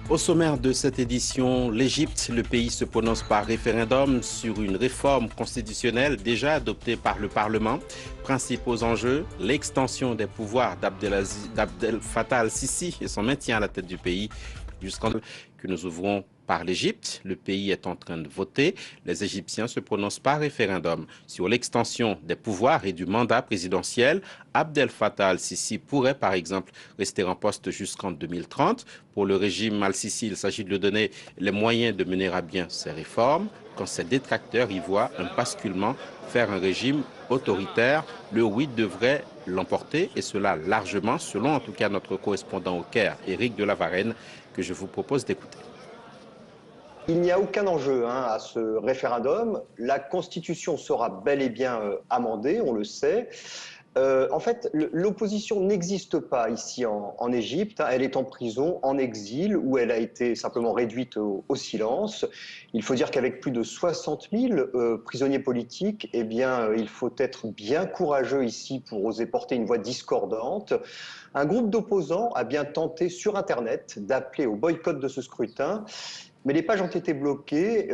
Au sommaire de cette édition, l'Égypte, le pays se prononce par référendum sur une réforme constitutionnelle déjà adoptée par le Parlement. Principaux enjeux, l'extension des pouvoirs d'Abdel Fattah al-Sisi et son maintien à la tête du pays jusqu'en que nous ouvrons par l'Égypte. Le pays est en train de voter. Les Égyptiens se prononcent par référendum sur l'extension des pouvoirs et du mandat présidentiel. Abdel Fattah al-Sisi pourrait, par exemple, rester en poste jusqu'en 2030. Pour le régime al-Sisi, il s'agit de lui donner les moyens de mener à bien ses réformes. Quand ses détracteurs y voient un basculement vers un régime autoritaire, le oui devrait l'emporter, et cela largement, selon en tout cas notre correspondant au Caire, Éric de la Varenne, que je vous propose d'écouter. Il n'y a aucun enjeu à ce référendum. La Constitution sera bel et bien amendée, on le sait. En fait, l'opposition n'existe pas ici en Égypte. Elle est en prison, en exil, où elle a été simplement réduite au silence. Il faut dire qu'avec plus de 60 000 prisonniers politiques, eh bien, il faut être bien courageux ici pour oser porter une voix discordante. Un groupe d'opposants a bien tenté sur Internet d'appeler au boycott de ce scrutin. Mais les pages ont été bloquées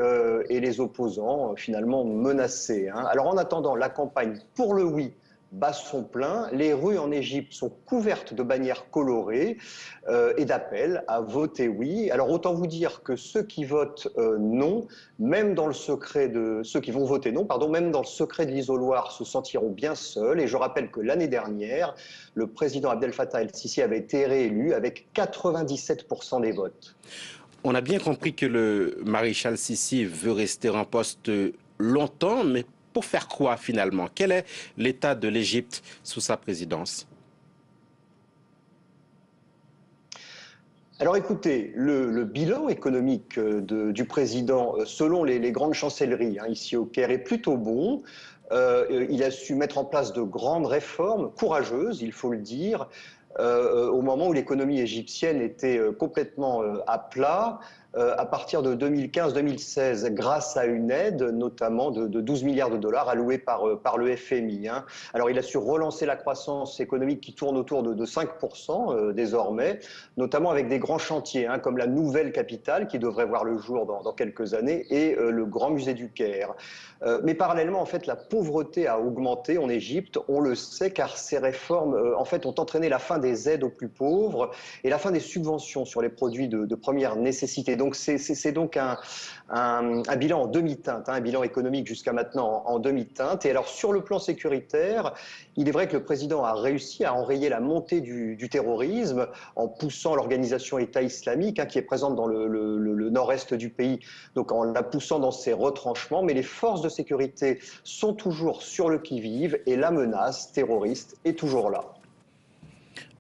et les opposants finalement menacés. Alors en attendant, la campagne pour le oui bat son plein. Les rues en Égypte sont couvertes de bannières colorées et d'appels à voter oui. Alors autant vous dire que ceux qui votent non, même dans le secret de ceux qui vont voter non, pardon, même dans le secret de l'isoloir, se sentiront bien seuls. Et je rappelle que l'année dernière, le président Abdel Fattah el-Sisi avait été réélu avec 97% des votes. On a bien compris que le maréchal Sissi veut rester en poste longtemps, mais pour faire quoi finalement? Quel est l'état de l'Égypte sous sa présidence? Alors écoutez, le bilan économique du président, selon les grandes chancelleries ici au Caire, est plutôt bon. Il a su mettre en place de grandes réformes courageuses, il faut le dire, au moment où l'économie égyptienne était complètement à plat. À partir de 2015-2016, grâce à une aide notamment de 12 milliards de dollars alloués par le FMI. Alors il a su relancer la croissance économique qui tourne autour de 5% désormais, notamment avec des grands chantiers comme la nouvelle capitale qui devrait voir le jour dans quelques années et le grand musée du Caire. Mais parallèlement, en fait, la pauvreté a augmenté en Égypte, on le sait, car ces réformes en fait, ont entraîné la fin des aides aux plus pauvres et la fin des subventions sur les produits de première nécessité. Donc c'est donc un bilan en demi-teinte, un bilan économique jusqu'à maintenant en demi-teinte. Et alors sur le plan sécuritaire, il est vrai que le président a réussi à enrayer la montée du terrorisme en poussant l'organisation État islamique qui est présente dans le nord-est du pays, donc en la poussant dans ses retranchements. Mais les forces de sécurité sont toujours sur le qui-vive et la menace terroriste est toujours là.